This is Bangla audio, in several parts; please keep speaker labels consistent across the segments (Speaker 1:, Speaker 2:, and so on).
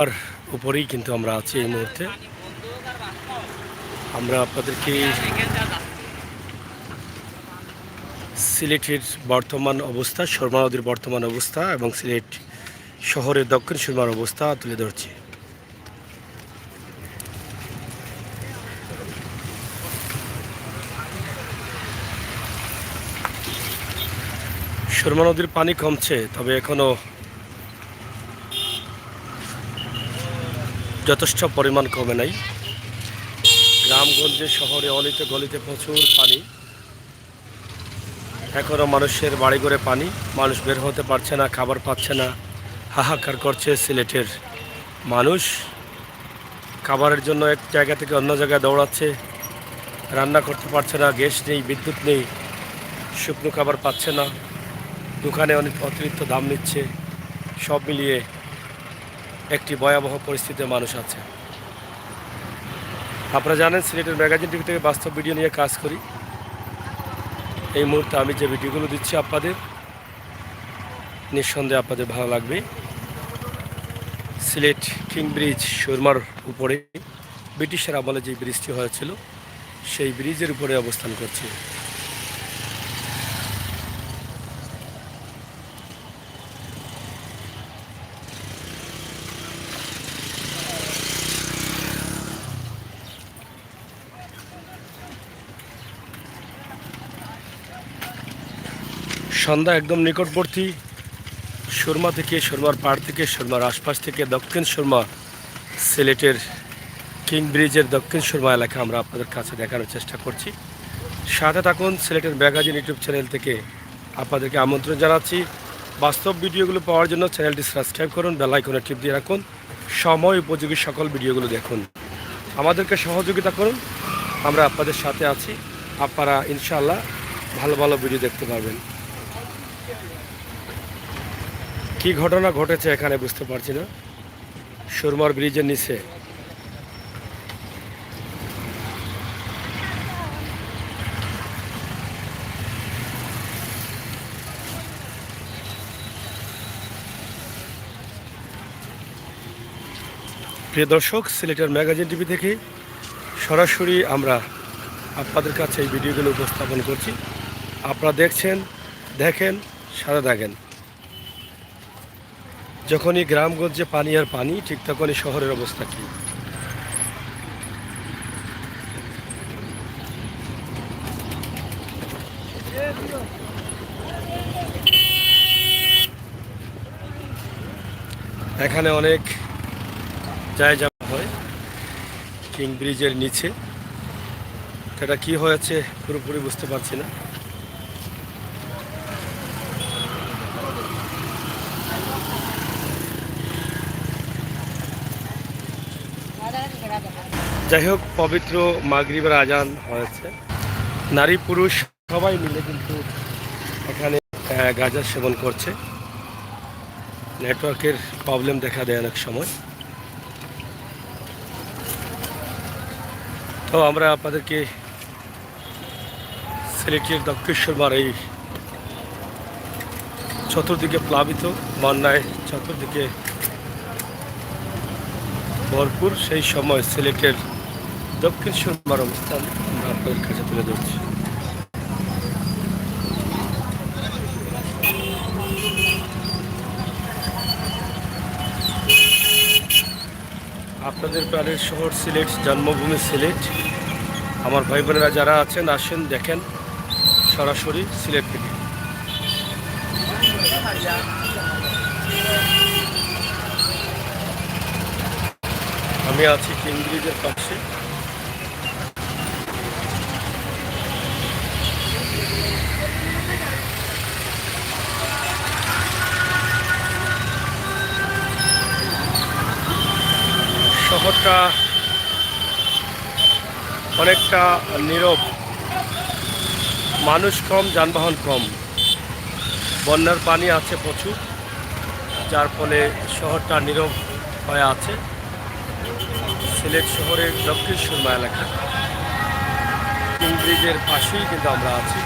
Speaker 1: আর উপরেই কিন্তু আমরা আছি এই মুহূর্তে। আমরা আপনাদেরকে সিলেটের বর্তমান অবস্থা, সুরমা নদীর বর্তমান অবস্থা এবং সিলেট শহরের দক্ষিণ সুরমার অবস্থা তুলে ধরছি। সুরমা নদীর পানি কমছে, তবে এখনো যথেষ্ট পরিমাণ কমে নাই। গ্রামগঞ্জে, শহরে, অলিতে গলিতে প্রচুর পানি। এখনও মানুষের বাড়িঘরে পানি, মানুষ বের হতে পারছে না, খাবার পাচ্ছে না, হাহাকার করছে সিলেটের মানুষ। খাবারের জন্য এক জায়গা থেকে অন্য জায়গায় দৌড়াচ্ছে, রান্না করতে পারছে না, গ্যাস নেই, বিদ্যুৎ নেই, শুকনো খাবার পাচ্ছে না, দোকানে অনেক অতিরিক্ত দাম নিচ্ছে। সব মিলিয়ে একটি ভয়াবহ পরিস্থিতিতে মানুষ আছে। আপনারা জানেন সিলেটের ম্যাগাজিন টিভি থেকে বাস্তব ভিডিও নিয়ে কাজ করি। এই মুহূর্তে আমি যে ভিডিওগুলো দিচ্ছি আপনাদের, নিঃসন্দেহে আপনাদের ভালো লাগবে। সিলেট কিং ব্রিজ, সুরমার উপরে ব্রিটিশের আমলে যে ব্রিজটি হয়েছিল সেই ব্রিজের উপরে অবস্থান করছি। সন্ধ্যা একদম নিকটবর্তী। সুরমা থেকে, সুরমার পাড় থেকে, সুরমার আশপাশ থেকে দক্ষিণ সুরমা, সিলেটের কিং ব্রিজের দক্ষিণ সুরমা এলাকা আমরা আপনাদের কাছে দেখানোর চেষ্টা করছি। সাথে থাকুন। সিলেটের ম্যাগাজিন ইউটিউব চ্যানেল থেকে আপনাদেরকে আমন্ত্রণ জানাচ্ছি। বাস্তব ভিডিওগুলো পাওয়ার জন্য চ্যানেলটি সাবস্ক্রাইব করুন, বেল আইকনে টিপ দিয়ে রাখুন, সময় উপযোগী সকল ভিডিওগুলো দেখুন, আমাদেরকে সহযোগিতা করুন। আমরা আপনাদের সাথে আছি। আপনারা ইনশাআল্লাহ ভালো ভালো ভিডিও দেখতে পারবেন। কি ঘটনা ঘটেছে এখানে বুঝতে পারছি না। সুরমার ব্রিজের নিচে প্রিয় দর্শক, সিলেটের ম্যাগাজিন টিভি থেকে সরাসরি আমরা আপনাদের কাছে এই ভিডিওগুলো উপস্থাপন করছি। আপনারা দেখছেন, দেখেন, সাথে থাকেন। যখনই গ্রামগঞ্জে পানি আর পানি, ঠিক তখনই শহরের অবস্থা কী। এখানে অনেক জায়গা হয় কিং ব্রিজের নিচে। এটা কি হয়েছে পুরোপুরি বুঝতে পারছি না। যাই হোক, পবিত্র মাগরিবের আজান হয়েছে। নারী পুরুষ সবাই মিলে কিন্তু এখানে গাঁজা সেবন করছে। নেটওয়ার্কের প্রবলেম দেখা দেয় অনেক সময়। তো আমরা আপনাদেরকে সিলেটের দক্ষিণ সুরমার এই চতুর্দিকে প্লাবিত, বন্যায় চতুর্দিকে ভরপুর সেই সময় সিলেটের দক্ষিণ সুরমার অবস্থান আমরা আপনাদের কাছে তুলে ধরছি। আপনাদের প্রাণের শহর সিলেট, জন্মভূমি সিলেট। আমার ভাই বোনেরা যারা আছেন, আসেন, দেখেন সরাসরি সিলেট থেকে। আমি আছি কিং ব্রিজের পাশে। শহরটা অনেকটা নীরব, মানুষ কম, যানবাহন কম, বন্যার পানি আছে প্রচুর, যার ফলে শহরটা নীরব হয়ে আছে। সিলেট শহরের দক্ষিণ সুরমা এলাকা কিং ব্রিজের পাশেই কিন্তু আমরা আছি।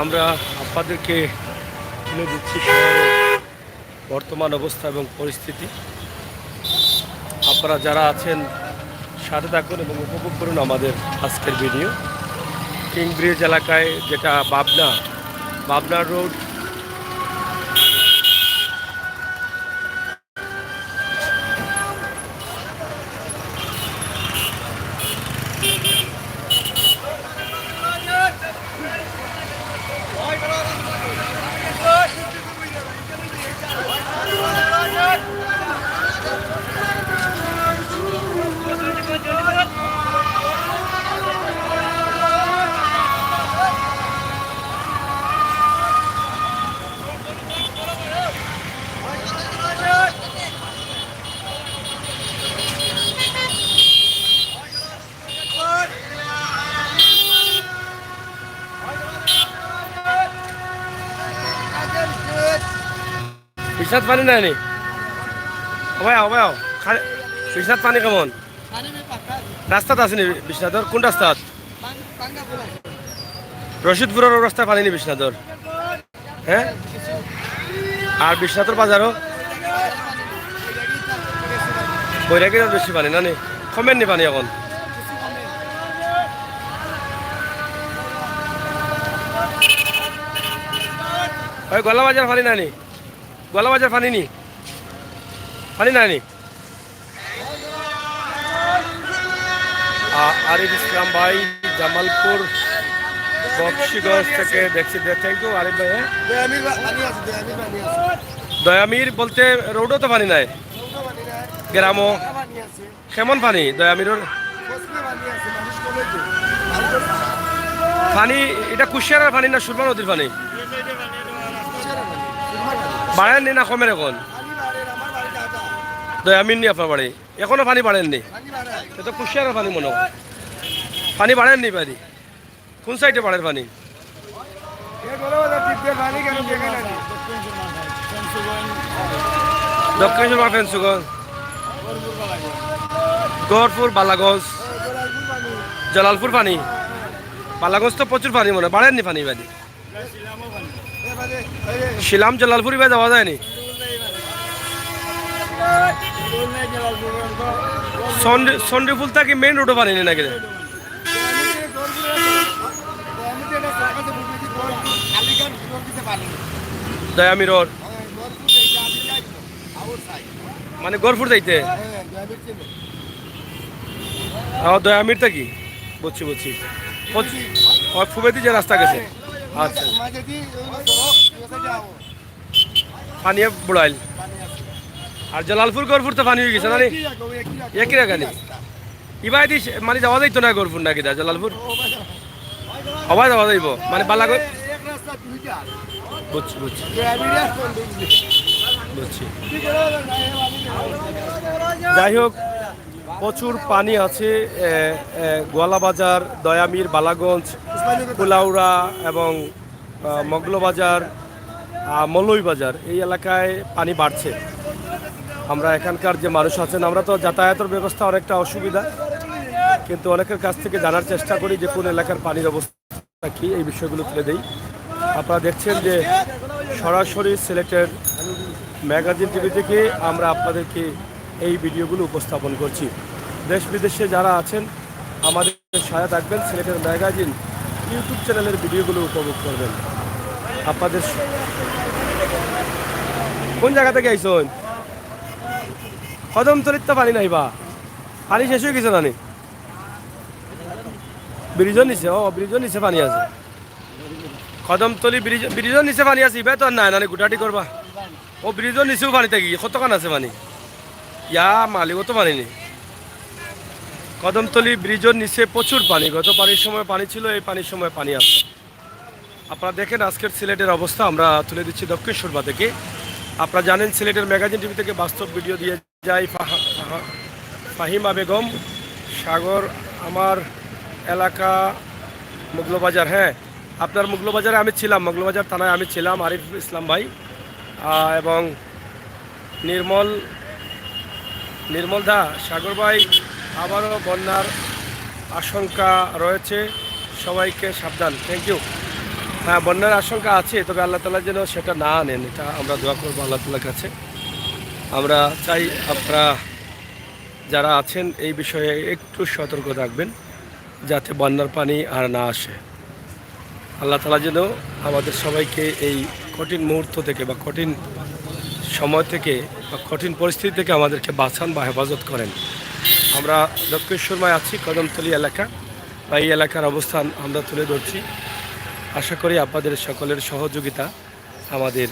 Speaker 1: আমরা আপনাদেরকে তুলে দিচ্ছি শহরের বর্তমান অবস্থা এবং পরিস্থিতি। আপনারা যারা আছেন সাথে থাকুন এবং উপভোগ করুন আমাদের আজকের ভিডিও। কিং ব্রিজ এলাকায়, যেটা পাবনা রোড, বিশ্বনাথ পানি নেয়নি ভাই খালি বিশ্বনাথ পানি কেমন রাস্তাত আসেনি? বিশ্বনাথর কোন রাস্তাত? রশিদপুরের রাস্তায় পানি নি বিশ্বনাথর? হ্যাঁ, আর বিশ্বনাথর বাজারও বৈরাগীর বেশি পানি না নি? কমেন নি পানি এখন? ওই গলা বাজার পানি নানি? গলা বাজার পানি নি? পানি নানি? আরিফ ইসলাম ভাই জামালপুর বক্সিগঞ্জ থেকে দেখছি। থ্যাংক ইউ আরিফ ভাই। হ্যাঁ, দয়ামির বলতে রোডও তো পানি নাই, গ্রামও কেমন পানি? দয়ামিরের পানি এটা কুশিয়ারের পানি না সুরমা নদীর পানি? বাড়েননি না কমের এখন? দয়ামির নি আপনার বাড়ি? এখনো পানি বাড়েননি? সে তো কুশিয়ারের পানি মনে হয়। পানি বাড়েননি? বাড়ি কোন সাইডে বাড়ের পানি? দক্ষিণ সুরমা, ফেন্সুগঞ্জ, গড়পুর, বালাগঞ্জ, জালালপুর পানি। বালাগঞ্জ তো প্রচুর পানি মনে হয়। বাড়েননি পানি বাড়ি? শিলাম জালালপুর এবার যাওয়া যায়নি? সন্ডিফুল থেকে মেইন রোডও পানি নেই নাকি? দয়ামিরর মানে গড়পুর যাইতে? দয়ামির থাকি বুঝছি ফুবেদি যে রাস্তা গেছে। আচ্ছা, পানি বুড়াইল। আর জালালপুর গড়পুর তো পানি হয়ে গেছে না? একই রাখানি ইবাই দি মানে যাওয়া যাইতো না গড়পুর নাকি? দা জালালপুর হবাই যাওয়া যাইব মানে বালাগঞ্জ? বুঝছি। যাই হোক, প্রচুর পানি আছে গোয়ালাবাজার, দয়ামির, বালাগঞ্জ, কুলাউড়া এবং মগলবাজার, মৌলভীবাজার এই এলাকায় পানি বাড়ছে। আমরা এখানকার যে মানুষ আছেন, আমরা তো যাতায়াতের ব্যবস্থা অনেকটা অসুবিধা, কিন্তু অনেকের কাছ থেকে জানার চেষ্টা করি যে কোন এলাকার পানির অবস্থা কী, এই বিষয়গুলো তুলে দেই। আপনারা দেখছেন যে সরাসরি সিলেটের ম্যাগাজিন টিভি থেকে আমরা আপনাদেরকে এই ভিডিওগুলো উপস্থাপন করছি। দেশ বিদেশে যারা আছেন আমাদের সাথে থাকবেন, সিলেটের ম্যাগাজিন ইউটিউব চ্যানেলের ভিডিওগুলো উপভোগ করবেন। আপনাদের কোন জায়গা থেকে আইসন? কদমতলির তো পানি নাই বা? পানি শেষ হয়ে গেছে নানি? ব্রিজের নিচে? ব্রিজের নিচে পানি আছে। কদমতলি ব্রিজের নিচে পানি আছে, ইবাই তো আর নাই নানি গুটাটি করবা? ব্রিজের নিচেও পানি থাকি কতক্ষণ আছে পানি? ইয়া মালিকও তো পানি নেই। কদমতলি ব্রিজের নিচে প্রচুর পানি। গত পানির সময় পানি ছিল, এই পানির সময় পানি আছে। আপনারা দেখেন আজকের সিলেটের অবস্থা আমরা তুলে দিচ্ছি দক্ষিণ সুরমা থেকে। আপনারা জানেন সিলেটের ম্যাগাজিন টিভি থেকে বাস্তব ভিডিও দিয়ে যায় ফাহিমা বেগম সাগর। আমার এলাকা মগলবাজার। হ্যাঁ, আপনার মগলবাজারে আমি ছিলাম, মগলবাজার থানায় আমি ছিলাম। আরিফ ইসলাম ভাই এবং নির্মল দা, সাগর ভাই, আবারও বন্যার আশঙ্কা রয়েছে, সবাইকে সাবধান। Thank you. হ্যাঁ, বন্যার আশঙ্কা আছে, তবে আল্লাহ তাআলা যেন সেটা না আনেন, এটা আমরা দোয়া করবো আল্লাহ তাআলার কাছে। আমরা চাই আপনারা যারা আছেন এই বিষয়ে একটু সতর্ক থাকবেন, যাতে বন্যার পানি আর না আসে। আল্লাহ তাআলা যেন আমাদের সবাইকে এই কঠিন মুহূর্ত থেকে বা কঠিন সময় থেকে বা কঠিন পরিস্থিতি থেকে আমাদেরকে বাঁচান বা হেফাজত করেন। আমরা দক্ষিণ সুরমায় আছি, কদমতলী এলাকা বা এই এলাকার অবস্থান আমরা তুলে ধরছি। আশা করি আপনাদের সকলের সহযোগিতা আমাদের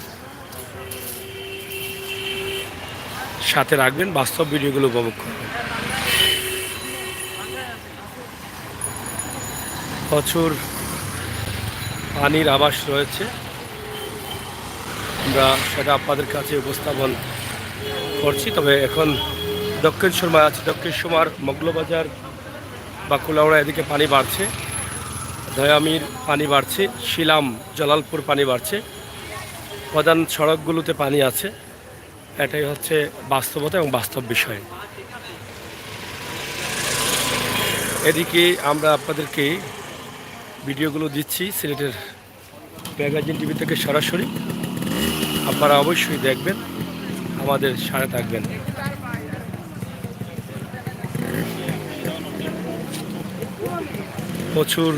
Speaker 1: সাথে রাখবেন, বাস্তব ভিডিওগুলো উপভোগ করবেন। প্রচুর পানির আবাস রয়েছে, আমরা সেটা আপনাদের কাছে উপস্থাপন করছি। তবে এখন দক্ষিণ সুরমা আছে, দক্ষিণ সুরমার মগলবাজার বা কুলাউড়া এদিকে পানি বাড়ছে, দয়ামির পানি বাড়ছে, শিলাম জলালপুর পানি বাড়ছে, প্রধান সড়কগুলোতে পানি আছে। এটাই হচ্ছে বাস্তবতা এবং বাস্তব বিষয়। এদিকে আমরা আপনাদেরকে ভিডিওগুলো দিচ্ছি সিলেটের ম্যাগাজিন টিভি থেকে সরাসরি। আপনারা অবশ্যই দেখবেন, আমাদের সাথে থাকবেন। প্রচুর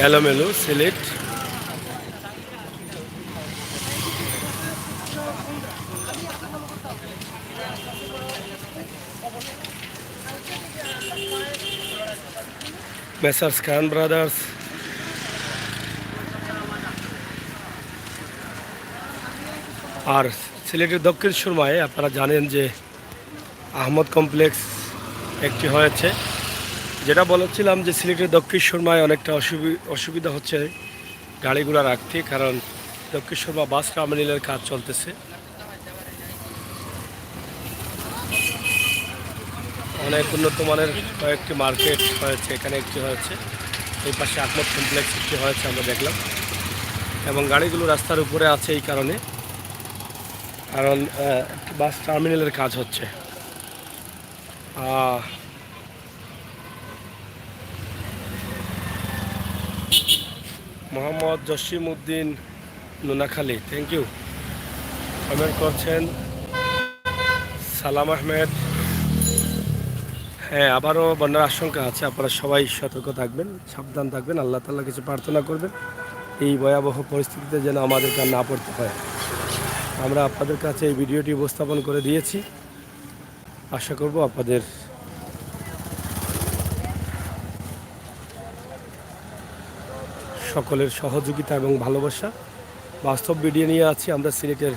Speaker 1: এলোমেলো সিলেট, মেসার্স খান ব্রাদার্স, আর সিলেটের দক্ষিণ সুরমায় আপনারা জানেন যে আহমদ কমপ্লেক্স একটি হয়েছে। যেটা বলেছিলাম যে সিলেটের দক্ষিণ সুরমায় অনেকটা অসুবিধা হচ্ছে গাড়িগুলো রাখতে, কারণ দক্ষিণ সুরমা বাস টার্মিনালের কাজ চলতেছে। অনেক উন্নত মানের কয়েকটি মার্কেট হয়েছে, এখানে একটি হয়েছে, এই পাশে আহমদ কমপ্লেক্স একটি হয়েছে আমরা দেখলাম। এবং গাড়িগুলো রাস্তার উপরে আছে এই কারণে, কারণ বাস টার্মিনালের কাজ হচ্ছে। Mohammad Jasim Uddin Nunakhali, thank you, comment করছেন। সালাম আহমেদ, হ্যাঁ, আবারও বন্যার আশঙ্কা আছে, আপনারা সবাই সতর্ক থাকবেন, সাবধান থাকবেন, আল্লাহ তাআলার কাছে প্রার্থনা করবেন এই ভয়াবহ পরিস্থিতিতে যেন আমাদেরকে আর না পড়তে হয়। আমরা আপনাদের কাছে এই ভিডিওটি উপস্থাপন করে দিয়েছি। আশা করব আপনাদের সকলের সহযোগিতা এবং ভালোবাসা। বাস্তব ভিডিও নিয়ে আছি আমরা সিলেটের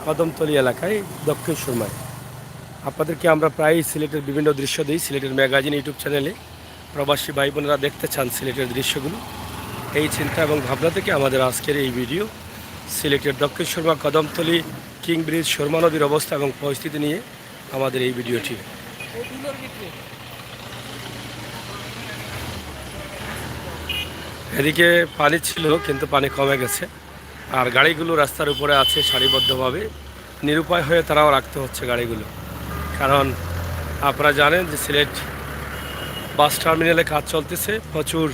Speaker 1: কদমতলী এলাকায় দক্ষিণ সুরমায়। আপনাদেরকে আমরা প্রায়ই সিলেটের বিভিন্ন দৃশ্য দিই সিলেটের ম্যাগাজিন ইউটিউব চ্যানেলে। প্রবাসী ভাই বোনেরা দেখতে চান সিলেটের দৃশ্যগুলো, এই চিন্তা এবং ভাবনা থেকে আমাদের আজকের এই ভিডিও। সিলেটের দক্ষিণ সুরমা কদমতলী কিং ব্রিজ সুরমা নদীর অবস্থা এবং পরিস্থিতি নিয়ে আমাদের এই ভিডিওটি। এদিকে পানি ছিল কিন্তু পানি কমে গেছে, আর গাড়িগুলো রাস্তার উপরে আছে সারিবদ্ধভাবে, নিরুপায় হয়ে তারাও রাখতে হচ্ছে গাড়িগুলো। কারণ আপনারা জানেন যে সিলেট বাস টার্মিনালে কাজ চলতেছে, প্রচুর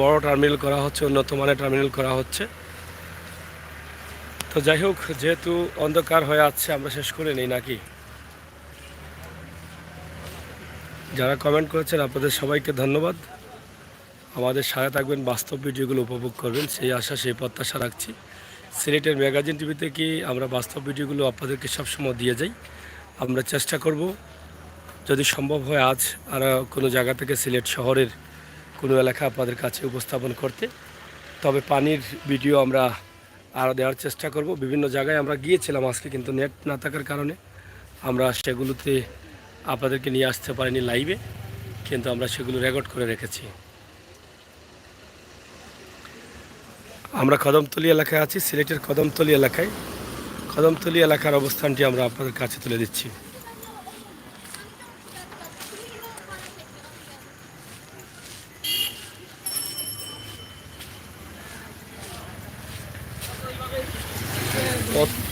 Speaker 1: বড় টার্মিনাল করা হচ্ছে, উন্নত মানের টার্মিনাল করা হচ্ছে। তো যাই হোক, যেহেতু অন্ধকার হয়ে আছে আমরা শেষ করে নিই নাকি? যারা কমেন্ট করেছেন আপনাদের সবাইকে ধন্যবাদ। আমাদের সাথে থাকবেন, বাস্তব ভিডিওগুলো উপভোগ করবেন, সেই আশা সেই প্রত্যাশা রাখছি। সিলেটের ম্যাগাজিন টিভি থেকে আমরা বাস্তব ভিডিওগুলো আপনাদেরকে সবসময় দিয়ে যাই। আমরা চেষ্টা করব যদি সম্ভব হয় আজ আর কোনো জায়গা থেকে সিলেট শহরের কোনো এলাকা আপনাদের কাছে উপস্থাপন করতে। তবে পানির ভিডিও আমরা আরও দেওয়ার চেষ্টা করব। বিভিন্ন জায়গায় আমরা গিয়েছিলাম আজকে, কিন্তু নেট না থাকার কারণে আমরা সেগুলোতে আপনাদেরকে নিয়ে আসতে পারিনি লাইভে, কিন্তু আমরা সেগুলো রেকর্ড করে রেখেছি। আমরা কদমতলী এলাকায় আছি, সিলেটের কদমতলী এলাকায়। কদমতলী এলাকার অবস্থানটি আমরা আপনাদের কাছে তুলে দিচ্ছি।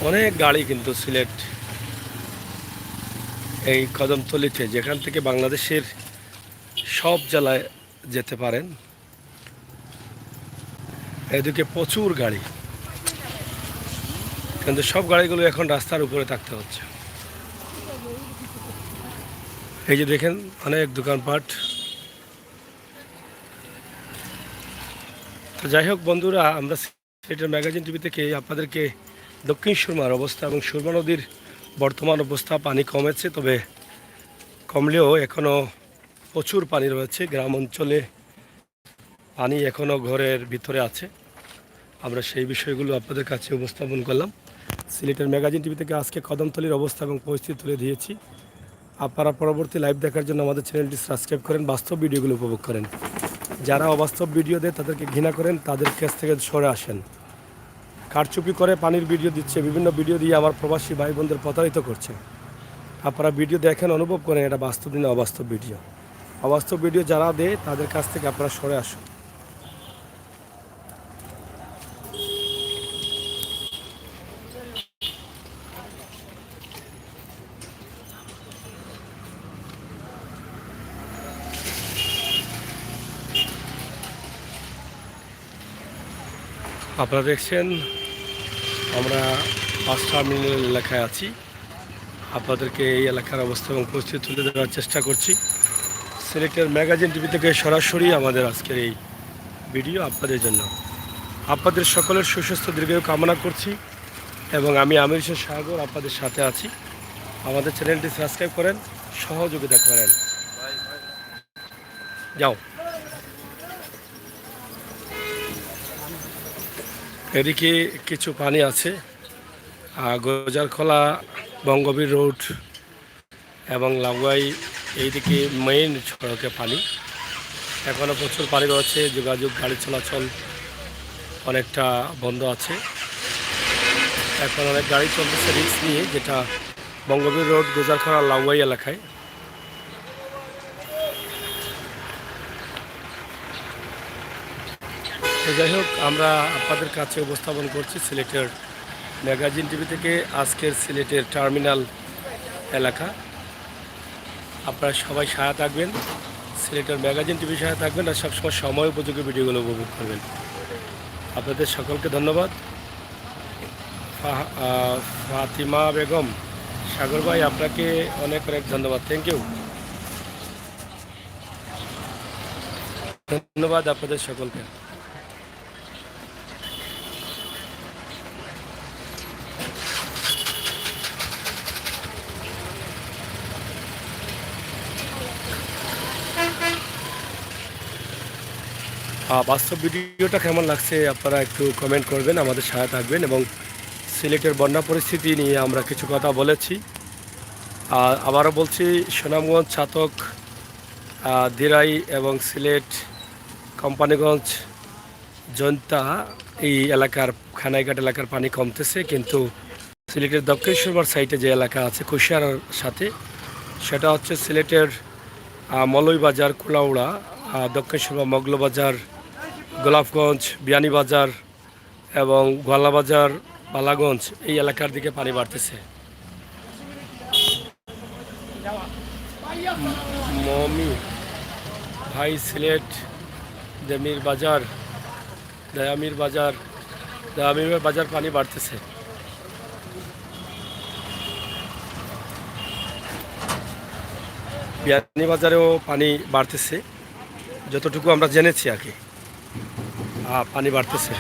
Speaker 1: অনেক গাড়ি কিন্তু সিলেট এই কদমতলীতে, যেখান থেকে বাংলাদেশের সব জেলায় যেতে পারেন। এদিকে প্রচুর গাড়ি, কিন্তু সব গাড়িগুলো এখন রাস্তার উপরে থাকতে হচ্ছে। এই যে দেখেন অনেক দোকানপাট। তো যাই হোক বন্ধুরা, আমরা সিলেটের ম্যাগাজিন টিভি থেকে আপনাদেরকে দক্ষিণ সুরমার অবস্থা এবং সুরমা নদীর বর্তমান অবস্থা, পানি কমেছে, তবে কমলেও এখনও প্রচুর পানি রয়েছে। গ্রাম অঞ্চলে পানি এখনও ঘরের ভিতরে আছে। আমরা সেই বিষয়গুলো আপনাদের কাছে উপস্থাপন করলাম। সিলেটের ম্যাগাজিন টিভি থেকে আজকে কদমতলীর অবস্থা এবং পরিস্থিতি তুলে দিয়েছি। আপনারা পরবর্তী লাইভ দেখার জন্য আমাদের চ্যানেলটি সাবস্ক্রাইব করেন, বাস্তব ভিডিওগুলো উপভোগ করেন। যারা অবাস্তব ভিডিও দেয় তাদেরকে ঘৃণা করেন, তাদের কাছ থেকে সরে আসেন। কারচুপি করে পানির ভিডিও দিচ্ছে, বিভিন্ন ভিডিও দিয়ে আমার প্রবাসী ভাই বোনদের প্রতারিত করছে। আপনারা ভিডিও দেখেন, অনুভব করেন এটা বাস্তব দিনে অবাস্তব ভিডিও। অবাস্তব ভিডিও যারা দেয় তাদের কাছ থেকে আপনারা সরে আসুন। আপনারা দেখছেন আমরা বাস টার্মিনাল এলাকায় আছি। আপনাদেরকে এই এলাকার অবস্থা এবং পরিস্থিতি তুলে দেওয়ার চেষ্টা করছি। সিলেটের ম্যাগাজিন টিভি থেকে সরাসরি আমাদের আজকের এই ভিডিও আপনাদের জন্য। আপনাদের সকলের সুস্বাস্থ্য দীর্ঘায়ু কামনা করছি এবং আমি আমির হোসেন সাগর আপনাদের সাথে আছি। আমাদের চ্যানেলটি সাবস্ক্রাইব করেন, সহযোগিতা করেন। যাও, এদিকে কিছু পানি আছে। গোজারখোলা, বঙ্গবীর রোড এবং লাগুয়াই এইদিকে মেইন সড়কে পানি এখনও প্রচুর পানি রয়েছে। যোগাযোগ, গাড়ি চলাচল অনেকটা বন্ধ আছে। এখন অনেক গাড়ি চলতেছে রিস্ক নিয়ে, যেটা বঙ্গবীর রোড, গোজারখোলা, লাগুয়াই এলাকায়। তো যাই হোক, আমরা আপনাদের কাছে উপস্থাপন করছি সিলেটের ম্যাগাজিন টিভি থেকে আজকের সিলেটের টার্মিনাল এলাকা। আপনারা সবাই সাথে থাকবেন, সিলেটের ম্যাগাজিন টিভির সাথে থাকবেন আর সবসময় সময় উপযোগী ভিডিওগুলো উপভোগ করবেন। আপনাদের সকলকে ধন্যবাদ। ফাতিমা বেগম, সাগর ভাই, আপনাকে অনেক অনেক ধন্যবাদ, থ্যাংক ইউ। ধন্যবাদ আপনাদের সকলকে। বাস্তব ভিডিওটা কেমন লাগছে আপনারা একটু কমেন্ট করবেন, আমাদের সাথে থাকবেন। এবং সিলেটের বন্যা পরিস্থিতি নিয়ে আমরা কিছু কথা বলেছি। আবারও বলছি, সুনামগঞ্জ, ছাতক, দিরাই এবং সিলেট, কোম্পানিগঞ্জ, জৈন্তা এই এলাকার, খানাইঘাট এলাকার পানি কমতেছে, কিন্তু সিলেটের দক্ষিণ সুরমার সাইডে যে এলাকা আছে কুশিয়ারার সাথে, সেটা হচ্ছে সিলেটের মলইবাজার, কুলাউড়া, দক্ষিণ সুরমা, মগলবাজার, গোলাপগঞ্জ, বিয়ানীবাজার এবং গোয়ালাবাজার, বালাগঞ্জ এই এলাকার দিকে পানি বাড়তেছে। মমি ভাই, সিলেট দেমির বাজার, দয়ামির বাজার পানি বাড়তেছে। বিয়ানীবাজারেও পানি বাড়তেছে, যতটুকু আমরা জেনেছি আর কি, পানি বাড়তেছে।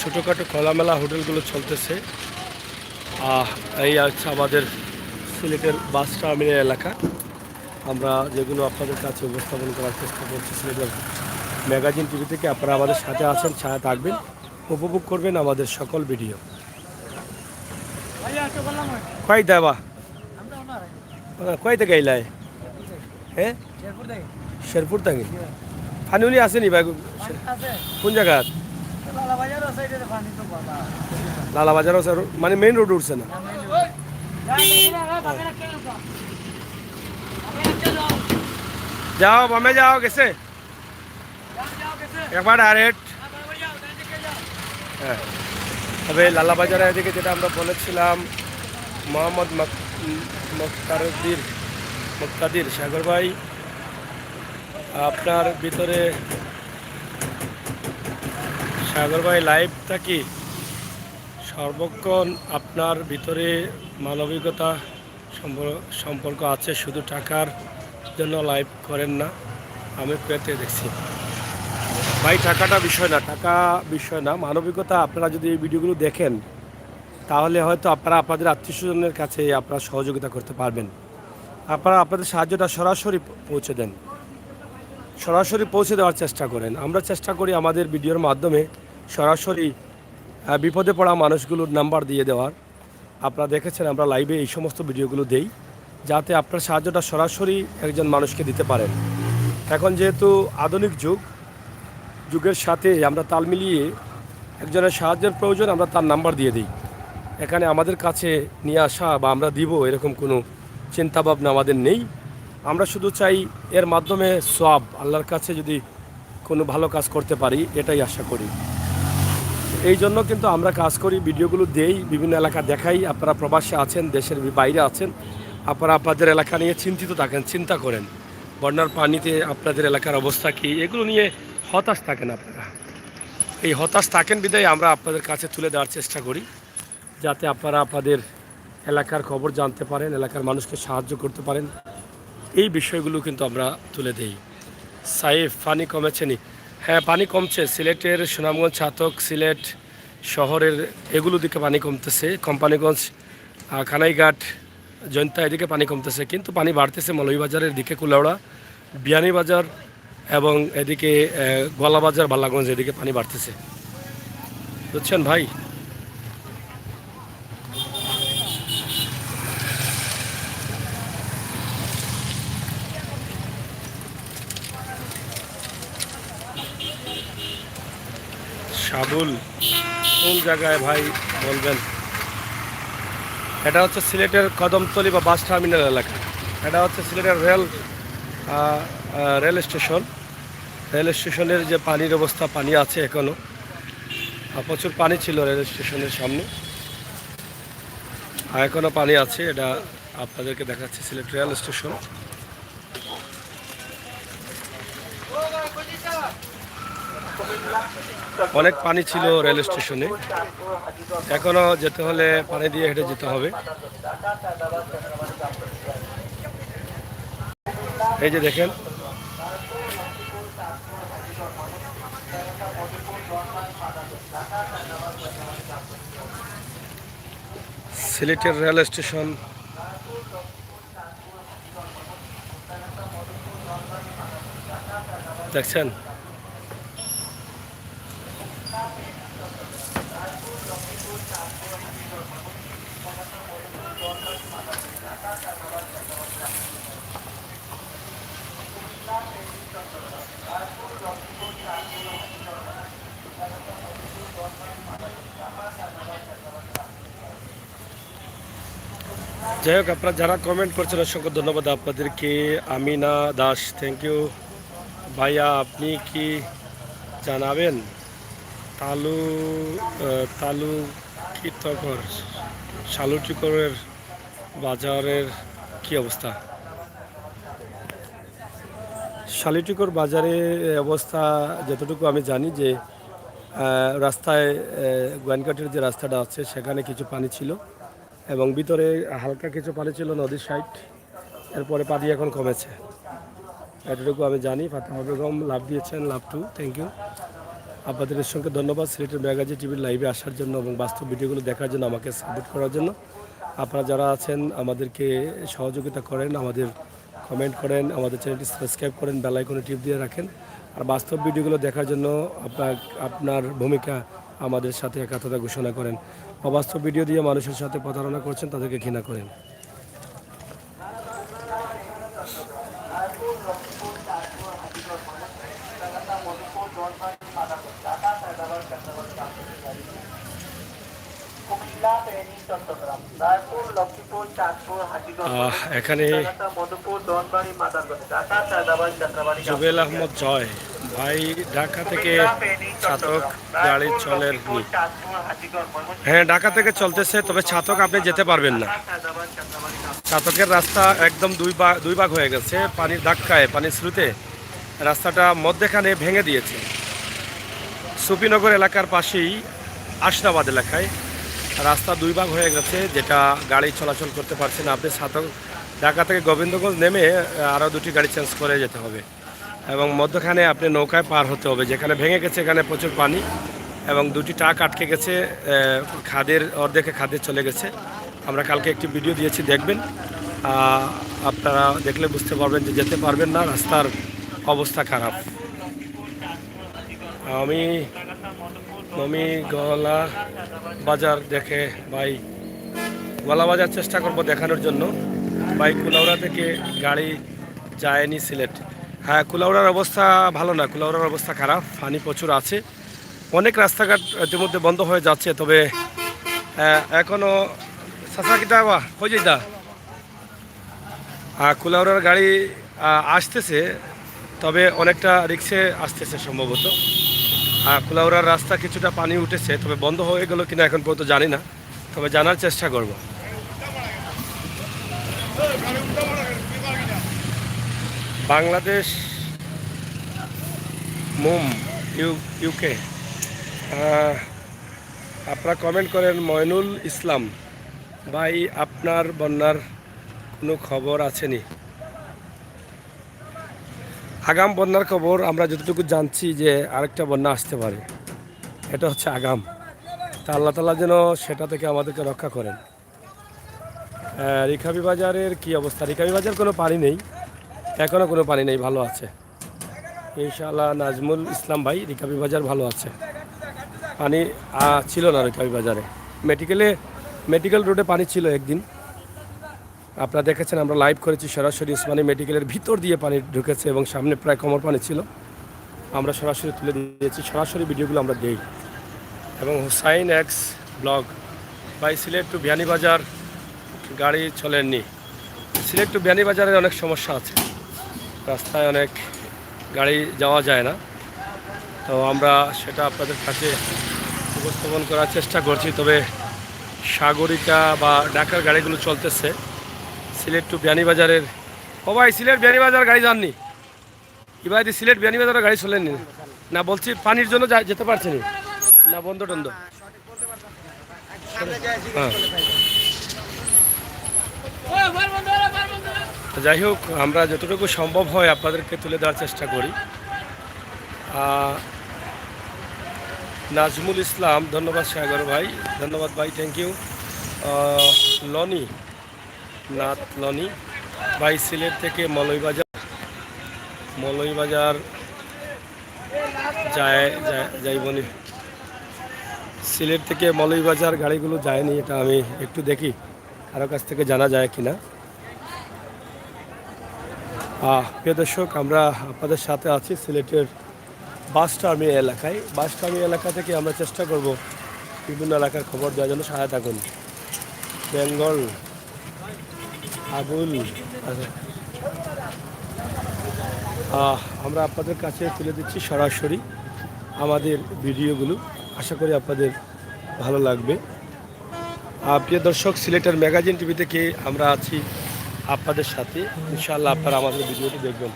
Speaker 1: ছোটোখাটো খোলামেলা হোটেলগুলো চলতেছে। এই আছে আমাদের সিলেটের বাস টার্মিনাল এলাকা, আমরা যেগুলো আপনাদের কাছে উপস্থাপন করার চেষ্টা করছি সিলেটের ম্যাগাজিন টিভি থেকে। আপনারা আমাদের সাথে আছেন, সাথে থাকবেন, উপভোগ করবেন আমাদের সকল ভিডিও। কয় দেবা কয় থেকে এলাই? হ্যাঁ, শেরপুর থেকে পানি উনি আসেনি ভাই? কোন জায়গা? লালাবাজার মানে মেইন রোড উঠছে না? যাও, বামে যাও, গেছে একবার ডাইরেক্ট। হ্যাঁ, তবে লালাবাজারের এদিকে যেটা আমরা বলেছিলাম, মোহাম্মদ মুক্তারুদ্দিন মুক্তাদির সাগর ভাই, আপনার ভিতরে সাগর ভাই লাইভটা কি সর্বক্ষণ আপনার ভিতরে মানবিকতা সম্পর্ক আছে, শুধু টাকার জন্য লাইভ করেন না? আমি পেতে দেখছি ভাই, টাকাটা বিষয় না, টাকা বিষয় না, মানবিকতা। আপনারা যদি এই ভিডিওগুলো দেখেন তাহলে হয়তো আপনারা আপনাদের আত্মীয়স্বজনের কাছে আপনারা সহযোগিতা করতে পারবেন। আপনারা আপনাদের সাহায্যটা সরাসরি পৌঁছে দেন, সরাসরি পৌঁছে দেওয়ার চেষ্টা করেন। আমরা চেষ্টা করি আমাদের ভিডিওর মাধ্যমে সরাসরি বিপদে পড়া মানুষগুলোর নাম্বার দিয়ে দেওয়ার। আপনারা দেখেছেন আমরা লাইভে এই সমস্ত ভিডিওগুলো দেই যাতে আপনার সাহায্যটা সরাসরি একজন মানুষকে দিতে পারেন। এখন যেহেতু আধুনিক যুগের সাথে আমরা তাল মিলিয়ে একজনের সাহায্যের প্রয়োজন, আমরা তার নাম্বার দিয়ে দিই। এখানে আমাদের কাছে নিয়ে আসা বা আমরা দিব এরকম কোনো চিন্তাভাবনা আমাদের নেই। আমরা শুধু চাই এর মাধ্যমে সওয়াব আল্লাহর কাছে যদি কোনো ভালো কাজ করতে পারি, এটাই আশা করি। এই জন্য কিন্তু আমরা কাজ করি, ভিডিওগুলো দেই, বিভিন্ন এলাকা দেখাই। আপনারা প্রবাসে আছেন, দেশের বাইরে আছেন, আপনারা আপনাদের এলাকা নিয়ে চিন্তিত থাকেন, চিন্তা করেন বন্যার পানিতে আপনাদের এলাকার অবস্থা কী, এগুলো নিয়ে হতাশ থাকেন আপনারা। এই হতাশ থাকেন বিধায় আমরা আপনাদের কাছে তুলে দেওয়ার চেষ্টা করি যাতে আপনারা আপনাদের এলাকার খবর জানতে পারেন, এলাকার মানুষকে সাহায্য করতে পারেন। এই বিষয়গুলো কিন্তু আমরা তুলে দেই। সাইফ, পানি কমেছে নি? হ্যাঁ, পানি কমছে। সিলেটের সুনামগঞ্জ, ছাতক, সিলেট শহরের এগুলো দিকে পানি কমতেছে। কোম্পানিগঞ্জ, কানাইঘাট, জয়ন্তা এদিকে পানি কমতেছে, কিন্তু পানি বাড়তেছে মৌলভীবাজারের দিকে, কুলাউড়া, বিয়ানীবাজার এবং এদিকে গলাবাজার, বাল্লাগঞ্জ এদিকে পানি বাড়তেছে। বুঝছেন ভাই? সাবুল কোন জায়গায় ভাই বলবেন? এটা হচ্ছে সিলেটের কদমতলী বা বাস টার্মিনাল এলাকা। এটা হচ্ছে সিলেটের রেল স্টেশন। রেল স্টেশনের যে পানির অবস্থা, পানি আছে এখনও, প্রচুর পানি ছিল রেল স্টেশনের সামনে, আর এখনও পানি আছে। এটা আপনাদেরকে দেখাচ্ছি সিলেট রেল স্টেশন। অনেক পানি ছিল রেল স্টেশনে, এখনও যেতে হলে পানি দিয়ে হেঁটে যেতে হবে। এই যে দেখেন, সিলেটের রেল স্টেশন। দেখছেন? যাই হোক, আপনারা যারা কমেন্ট করছেন অসংখ্য ধন্যবাদ আপনাদেরকে। আমিনা দাস, থ্যাংক ইউ ভাইয়া। আপনি কি জানাবেন তালুকিতকর শালুটিকরের বাজারের কি অবস্থা? শালুটিকর বাজারে অবস্থা যতটুকু আমি জানি যে রাস্তায় গোয়াইনঘাটের যে রাস্তাটা আছে সেখানে কিছু পানি ছিল এবং ভিতরে হালকা কিছু পানি ছিল নদীর সাইড। এরপরে পানি এখন কমেছে, এতটুকু আমি জানি। ফাতেমা বেগম লাভ দিয়েছেন, লাভ টু, থ্যাংক ইউ। আপনাদের সঙ্গে ধন্যবাদ সিলেটের ম্যাগাজি টিভির লাইভে আসার জন্য এবং বাস্তব ভিডিওগুলো দেখার জন্য, আমাকে সাপোর্ট করার জন্য। আপনারা যারা আছেন আমাদেরকে সহযোগিতা করেন, আমাদের কমেন্ট করেন, আমাদের চ্যানেলটি সাবস্ক্রাইব করেন, বেল আইকনে টিপ দিয়ে রাখেন। আর বাস্তব ভিডিওগুলো দেখার জন্য আপনার ভূমিকা আমাদের সাথে একাত্মতা ঘোষণা করেন। অবাস্তব ভিডিও দিয়ে মানুষের সাথে প্রতারণা করছেন, তাদেরকে ঘৃণা করেন।
Speaker 2: Kung sila,
Speaker 1: এখানে জুবেল আহমদ জয় ভাই ঢাকা থেকে ছাতক গাড়ি চলের নি। হ্যাঁ, ঢাকা থেকে চলতেছে, তবে ছাতক আপনি যেতে পারবেন না। ছাতকের রাস্তা একদম দুই ভাগ হয়ে গেছে, পানির ধাক্কায়, পানির স্রোতে রাস্তাটা মধ্যেখানে ভেঙে দিয়েছে। সুফিনগর এলাকার পাশেই আশরাবাদ এলাকায় রাস্তা দুই ভাগ হয়ে গেছে, যেটা গাড়ি চলাচল করতে পারছে না। আপনি ছাতক ঢাকা থেকে গোবিন্দগঞ্জ নেমে আরও দুটি গাড়ি চেঞ্জ করে যেতে হবে, এবং মধ্যখানে আপনি নৌকায় পার হতে হবে। যেখানে ভেঙে গেছে এখানে প্রচুর পানি, এবং দুটি ট্রাক আটকে গেছে, খাদের অর্ধেকে খাদে চলে গেছে। আমরা কালকে একটি ভিডিও দিয়েছি, দেখবেন। আপনারা দেখলে বুঝতে পারবেন যে যেতে পারবেন না, রাস্তার অবস্থা খারাপ। আমি গলা বাজার দেখে ভাই, গলা বাজার চেষ্টা করব দেখানোর জন্য। ভাই কুলাউড়া থেকে গাড়ি যায়নি সিলেট। হ্যাঁ, কুলাউড়ার অবস্থা ভালো না, কুলাউড়ার অবস্থা খারাপ, পানি প্রচুর আছে। অনেক রাস্তাঘাট ইতিমধ্যে বন্ধ হয়ে যাচ্ছে, তবে এখনও সাসাকিটা হয়ে যেটা কুলাউড়ার গাড়ি আসতেছে, তবে অনেকটা রিক্সে আসতেছে সম্ভবত। কুলাউড়ার রাস্তা কিছুটা পানি উঠেছে, তবে বন্ধ হয়ে গেল কিনা এখন পর্যন্ত জানি না, তবে জানার চেষ্টা করব। বাংলাদেশ মুম ইউকে আপনারা কমেন্ট করেন। ময়নুল ইসলাম ভাই, আপনার বন্যার কোনো খবর আছেনি? আগাম বন্যার খবর আমরা যতটুকু জানছি যে আরেকটা বন্যা আসতে পারে, এটা হচ্ছে আগাম। তা আল্লাহ তাআলা যেন সেটা থেকে আমাদেরকে রক্ষা করেন। রিকাবি বাজারের কি অবস্থা? রিকাবি বাজার কোনো পানি নেই, এখনও কোনো পানি নেই, ভালো আছে ইনশাআল্লাহ। নাজমুল ইসলাম ভাই, রিকাবি বাজার ভালো আছে, পানি ছিল না রিকাবি বাজারে। মেডিকেল রোডে পানি ছিল একদিন, আপনারা দেখেছেন, আমরা লাইভ করেছি সরাসরি। উসমানী মেডিকেলের ভিতর দিয়ে পানি ঢুকেছে এবং সামনে প্রায় কোমর পানি ছিল, আমরা সরাসরি তুলে দিয়েছি, সরাসরি ভিডিওগুলো আমরা দেই। এবং হুসাইন এক্স ব্লগ ভাই, সিলেট টু বিয়ানীবাজার গাড়ি চলেননি। সিলেট টু বিয়ানীবাজারের অনেক সমস্যা আছে, রাস্তায় অনেক গাড়ি যাওয়া যায় না, তো আমরা সেটা আপনাদের কাছে উপস্থাপন করার চেষ্টা করছি। তবে সাগরিকা বা ঢাকার গাড়িগুলো চলতেছে সিলেট টু বিয়ানীবাজারের। ও ভাই, সিলেট বিয়ানীবাজার গাড়ি যাননি? এবার সিলেট বিয়ানীবাজারের গাড়ি চলেননি না? বলছি পানির জন্য যেতে পারছেনি না, বন্ধ টন্ধ? হ্যাঁ, যাই হোক, আমরা যতটুকু সম্ভব হয় আপনাদেরকে তুলে দেওয়ার চেষ্টা করি। নাজমুল ইসলাম, ধন্যবাদ সাগর ভাই, ধন্যবাদ ভাই, থ্যাংক ইউ। লনি নাথ লনি ভাই, সিলেট থেকে মলইবাজার যাইবনি। সিলেট থেকে মলইবাজার গাড়িগুলো যায়নি, এটা আমি একটু দেখি কারো কাছ থেকে জানা যায় কিনা। প্রিয় দর্শক, আমরা আপনাদের সাথে আছি সিলেটের বাস টার্মিনাল এলাকায়। বাস টার্মিনাল এলাকা থেকে আমরা চেষ্টা করব বিভিন্ন এলাকার খবর দেওয়ার জন্য। সহায়তা করুন। বেঙ্গল আবুল, আমরা আপনাদের কাছে তুলে দিচ্ছি সরাসরি আমাদের ভিডিওগুলো, আশা করি আপনাদের ভালো লাগবে। প্রিয় দর্শক, সিলেটের ম্যাগাজিন টিভি থেকে আমরা আছি আপনাদের সাথে, ইনশাআল্লাহ আপনারা আমাদের ভিডিওটি দেখবেন।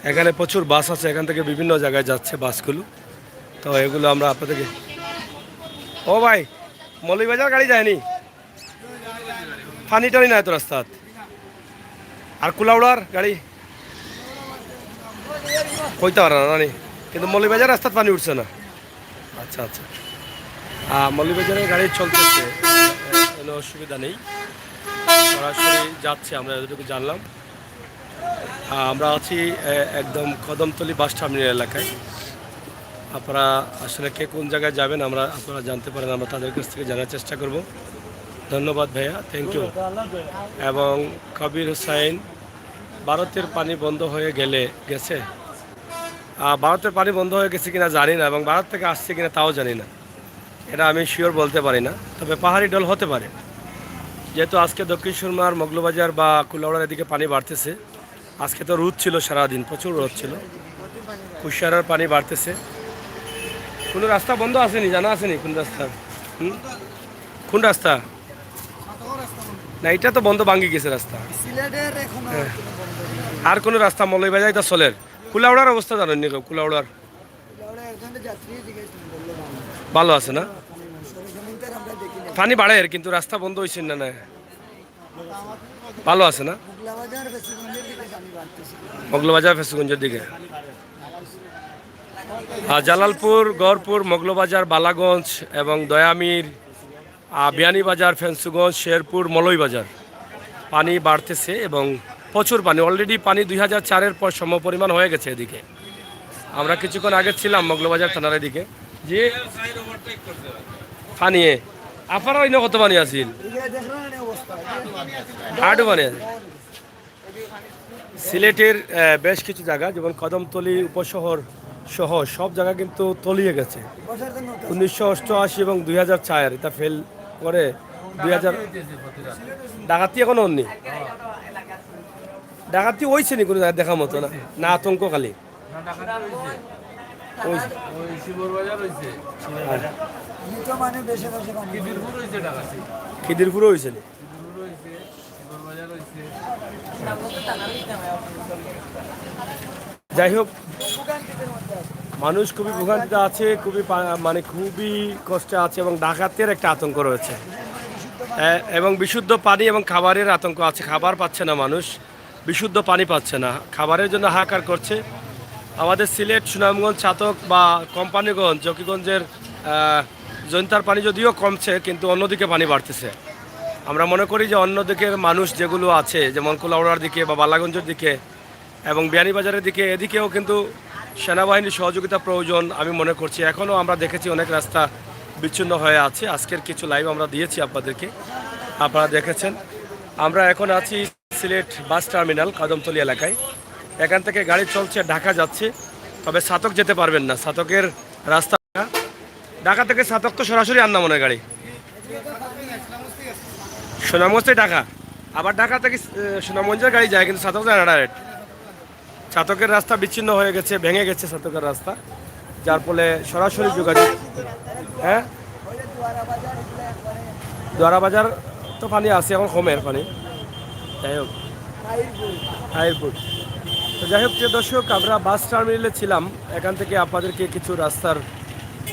Speaker 1: এখানে প্রচুর বাস আছে, এখান থেকে বিভিন্ন জায়গায় যাচ্ছে বাসগুলো, তো এগুলো আমরা আপনাদেরকে। ও ভাই, মৌলভীবাজার গাড়ি যায়নি? পানি টানি নাই তো রাস্তাত? আর কুলাউড়ার গাড়ি কইতে পারে না, কিন্তু মৌলভীবাজার রাস্তাত পানি উঠছে না। আচ্ছা আচ্ছা, মৌলভীবাজারের গাড়ি চলতেছে, কোনো অসুবিধা নেই, সরাসরি যাচ্ছে, আমরা যতটুকু জানলাম। আমরা আছি একদম কদমতলী বাস টার্মিনাল এলাকায়। আপনারা আসলে কে কোন জায়গায় যাবেন আপনারা জানতে পারেন, আমরা তাদের কাছ থেকে জানার চেষ্টা করব। ধন্যবাদ ভাইয়া, থ্যাংক ইউ। এবং কবির হুসাইন, ভারতের পানি বন্ধ হয়ে গেছে। ভারতের পানি বন্ধ হয়ে গেছে কিনা জানি না, এবং ভারত থেকে আসছে কিনা তাও জানি না। এটা আমি শিওর বলতে পারি না, তবে পাহাড়ি ঢল হতে পারে। যেহেতু আজকে দক্ষিণ সুরমার মগলবাজার বা কুলাউড়ার এদিকে পানি বাড়তেছে। আজকে তো রোদ ছিল, সারাদিন প্রচুর রোদ ছিল, কুশিয়ারার পানি বাড়তেছে। কোনো রাস্তা বন্ধ আসেনি, জানা আসেনি কোন রাস্তা? হুম, কোন রাস্তা? না, এটা তো বন্ধ, ভাঙ্গি গেছে রাস্তা। হ্যাঁ। আর কোনো রাস্তা মৌলভীবাজার এটা চলের? কুলাউড়ার অবস্থা জানেন নি? কুলাউড়ার ভালো আছে না? পানি বাড়ে কিন্তু রাস্তা বন্ধ হয়েছে না? না, ভালো আছে না? মগলবাজার ফেসুগঞ্জের দিকে আর জালালপুর, গড়পুর, মগলবাজার, বালাগঞ্জ এবং দয়ামির, বিয়ানীবাজার, ফেন্সুগঞ্জ, শেরপুর, মলইবাজার পানি বাড়তেছে এবং প্রচুর পানি। অলরেডি পানি 2004-এর পর সম পরিমাণ হয়ে গেছে এদিকে। আমরা কিছুক্ষণ আগে ছিলাম মগলবাজার থানার এদিকে, যে পানি আপনারা অন্য কত পানি আছিল? আটও পানি আছে। সিলেটের বেশ কিছু জায়গা যেমন কদমতলী উপশহর সহ সব জায়গা কিন্তু তলিয়ে গেছে। 1988 এবং 2004 এটা ফেল করে 2000 ডাকাতি এখনো হননি। ডাকাতি হয়েছে নি কোনো জায়গায় দেখার মতো? না, না আতঙ্ক খালি খিদিরপুরও হয়েছে নি। যাই হোক, মানুষ খুবই ভোগান্তিতে আছে, খুবই মানে খুবই কষ্টে আছে এবং ডাকাতের একটা আতঙ্ক রয়েছে এবং বিশুদ্ধ পানি এবং খাবারের আতঙ্ক আছে। খাবার পাচ্ছে না মানুষ, বিশুদ্ধ পানি পাচ্ছে না, খাবারের জন্য হাহাকার করছে। আমাদের সিলেট, সুনামগঞ্জ, ছাতক বা কোম্পানিগঞ্জ, জকিগঞ্জের জৈন্তার পানি যদিও কমছে কিন্তু অন্যদিকে পানি বাড়তেছে। আমরা মনে করি যে অন্যদিকের মানুষ যেগুলো আছে যেমন কুলাউড়ার দিকে বা বালাগঞ্জের দিকে এবং বিয়ানীবাজারের দিকে, এদিকেও কিন্তু সেনাবাহিনীর সহযোগিতা প্রয়োজন আমি মনে করছি। এখনও আমরা দেখেছি অনেক রাস্তা বিচ্ছিন্ন হয়ে আছে। আজকের কিছু লাইভ আমরা দিয়েছি আপনাদেরকে, আপনারা দেখেছেন। আমরা এখন আছি সিলেট বাস টার্মিনাল কদমতলী এলাকায়। এখান থেকে গাড়ি চলছে, ঢাকা যাচ্ছে, তবে ছাতক যেতে পারবেন না। ছাতকের রাস্তা ঢাকা থেকে ছাতক তো সরাসরি আন্না মনে গাড়ি সুনামগঞ্জ থেকে ঢাকা, আবার ঢাকা থেকে সুনামগঞ্জের গাড়ি যায় কিন্তু ছাতক যায় না ডাইরেক্ট। ছাতকের রাস্তা বিচ্ছিন্ন হয়ে গেছে, ভেঙে গেছে ছাতকের রাস্তা, যার ফলে সরাসরি যোগাযোগ। হ্যাঁ, দোয়ারা বাজার তো পানি আছে, এখন কমের পানি। যাই হোক, হাইরপুর। তো যাই হোক, প্রিয় দর্শক, আমরা বাস টার্মিনালে ছিলাম। এখান থেকে আপনাদেরকে কিছু রাস্তার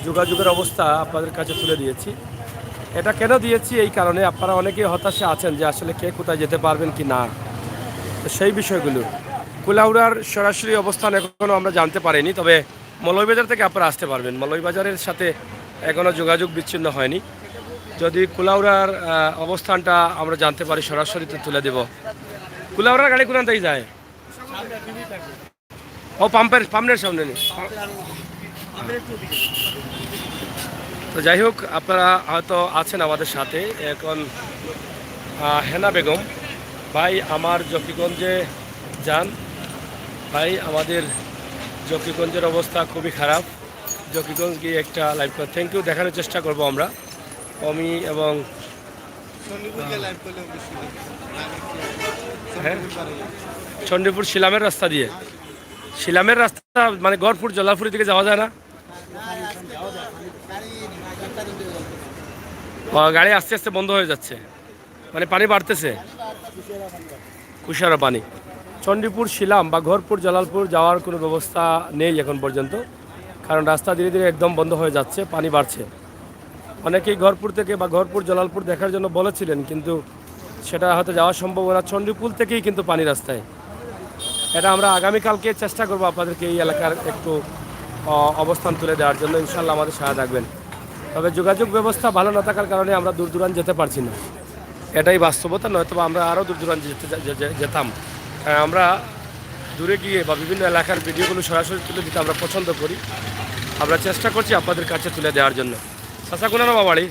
Speaker 1: যোগাযোগের অবস্থা আপনাদের কাছে তুলে দিয়েছি। এটা কেন দিয়েছি? এই কারণে আপনারা অনেকেই হতাশা আছেন যে আসলে কে কোথায় যেতে পারবেন কি না। তো সেই বিষয়গুলো, কুলাউড়ার সরাসরি অবস্থান এখনও আমরা জানতে পারিনি, তবে মৌলভীবাজার থেকে আপনারা আসতে পারবেন। মৌলভীবাজারের সাথে এখনও যোগাযোগ বিচ্ছিন্ন হয়নি। যদি কুলাউড়ার অবস্থানটা আমরা জানতে পারি সরাসরি তো তুলে দেব। কুলাউড়ার গাড়ি কোন থেকে যায়? ও পাম্পের সামনে নেই। তো যাই হোক, আপনারা হয়তো আছেন আমাদের সাথে এখন। হেনা বেগম ভাই আমার জকিগঞ্জে যান। ভাই আমাদের জকিগঞ্জের অবস্থা খুবই খারাপ। জকিগঞ্জ গিয়ে একটা লাইভ করে থ্যাংক ইউ দেখানোর চেষ্টা করব আমরা। আমি এবং হ্যাঁ, চণ্ডীপুর শিলামের রাস্তা দিয়ে, শিলামের রাস্তা মানে গড়পুর জলাপুরের দিকে যাওয়া যায় না? গাড়ি আস্তে আস্তে বন্ধ হয়ে যাচ্ছে, মানে পানি বাড়তেছে, কুশারা পানি। চণ্ডীপুর শিলাম বা ঘরপুর জালালপুর যাওয়ার কোনো ব্যবস্থা নেই এখন পর্যন্ত, কারণ রাস্তা ধীরে ধীরে একদম বন্ধ হয়ে যাচ্ছে, পানি বাড়ছে। অনেকেই ঘরপুর থেকে বা ঘরপুর জালালপুর দেখার জন্য বলেছিলেন, কিন্তু সেটা হয়তো যাওয়া সম্ভব না। চণ্ডীপুর থেকেই কিন্তু পানি রাস্তায়। এটা আমরা আগামীকালকে চেষ্টা করবো আপনাদেরকে এই এলাকার একটু অবস্থান তুলে দেওয়ার জন্য। ইনশাল্লাহ আমাদের সাহায্য রাখবেন। তবে যোগাযোগ ব্যবস্থা ভালো না থাকার কারণে আমরা দূর দূরান্ত যেতে পারছি না, এটাই বাস্তবতা। নয়তো আমরা আরও দূর দূরান্ত যেতাম। আমরা দূরে গিয়ে বা বিভিন্ন এলাকার ভিডিওগুলো সরাসরি তুলে দিতে আমরা পছন্দ করি। আমরা চেষ্টা করছি আপনাদের কাছে তুলে দেওয়ার জন্য। চাচা কোন নামা বাড়ি?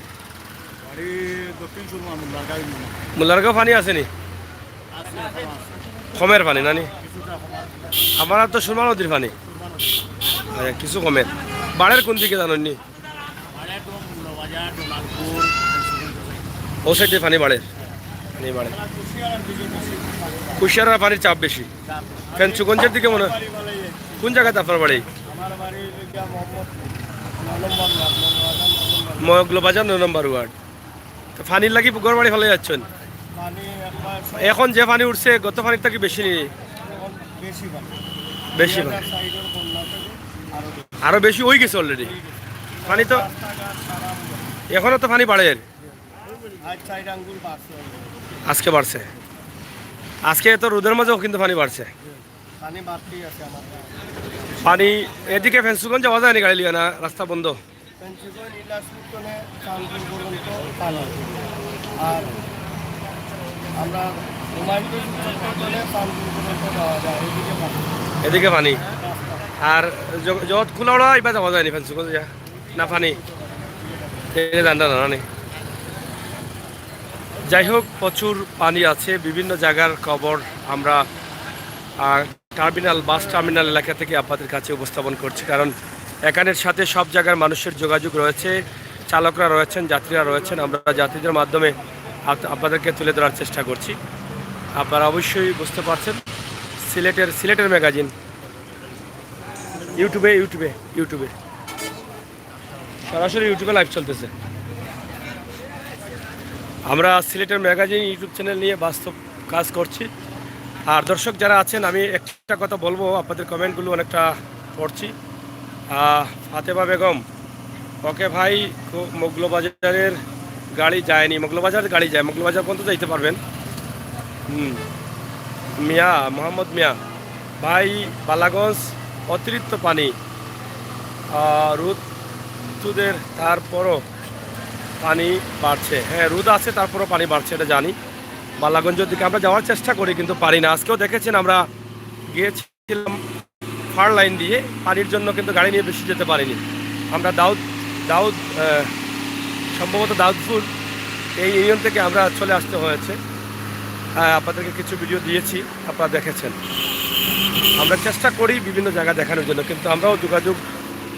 Speaker 1: মুল্লারগাঁও পানি আসেনি? কমের পানি নানি? আমার তো সুরমা নদীর পানি কিছু কমের। বাড়ের কোন দিকে জানেননি? ও সাইডে পানি বাড়ে, পানি বাড়ে। কুশিয়ারার পানির চাপ বেশি। ফেঞ্চুগঞ্জের দিকে মনে হয়। কোন জায়গাতে আপনার বাড়ি? মগলবাজার 9 নম্বর ওয়ার্ড। তো পানির লাগি ঘর বাড়ি ফেলে যাচ্ছেন? এখন যে পানি উঠছে গত পানির থেকে বেশি নেই? বেশি পানি, আরো বেশি হয়ে গেছে অলরেডি পানি। তো এখনো তো পানি বাড়ে, আজকে বাড়ছে। আজকে তো রোদের মাঝেও কিন্তু পানি বাড়ছে। পানি এদিকে ফেন্সুগঞ্জ যাওয়া যায় না গাড়ি লিয়ে, না রাস্তা বন্ধ? এদিকে পানি। আর যত খোলা ওড়া এবার যাওয়া যায়নি ফেন্সুগঞ্জ, না পানি জানটা জানা নেই। যাই হোক, প্রচুর পানি আছে। বিভিন্ন জায়গার খবর আমরা টার্মিনাল, বাস টার্মিনাল এলাকা থেকে আপনাদের কাছে উপস্থাপন করছি, কারণ এখানের সাথে সব জায়গার মানুষের যোগাযোগ রয়েছে, চালকরা রয়েছেন, যাত্রীরা রয়েছেন। আমরা যাত্রীদের মাধ্যমে আপনাদেরকে তুলে ধরার চেষ্টা করছি। আপনারা অবশ্যই বুঝতে পারছেন, সিলেটের ম্যাগাজিন ইউটিউবে সরাসরি ইউটিউবে লাইভ চলতেছে। আমরা সিলেটের ম্যাগাজিন ইউটিউব চ্যানেল নিয়ে বাস্তব কাজ করছি। আর দর্শক যারা আছেন, আমি একটা কথা বলবো, আপনাদের কমেন্টগুলো অনেকটা পড়ছি। ফাতেমা বেগম, ওকে ভাই, মগলবাজারের গাড়ি যায়নি। মগলবাজারের গাড়ি যায়, মগলবাজার পর্যন্ত যাইতে পারবেন। মিয়া, মোহাম্মদ মিয়া ভাই, বালাগঞ্জ অতিরিক্ত পানি, রোদের তারপরও পানি বাড়ছে। হ্যাঁ, রোদ আছে তারপরও পানি বাড়ছে, এটা জানি। বালাগঞ্জের দিকে আমরা যাওয়ার চেষ্টা করি কিন্তু পারি না। আজকেও দেখেছেন আমরা গিয়েছিলাম ফার লাইন দিয়ে, পানির জন্য কিন্তু গাড়ি নিয়ে বেশি যেতে পারিনি। আমরা দাউদ সম্ভবত দাউদপুর এই ইউনিয়ন থেকে আমরা চলে আসতে হয়েছে। আপনাদেরকে কিছু ভিডিও দিয়েছি, আপনারা দেখেছেন। আমরা চেষ্টা করি বিভিন্ন জায়গা দেখানোর জন্য, কিন্তু আমরাও যোগাযোগ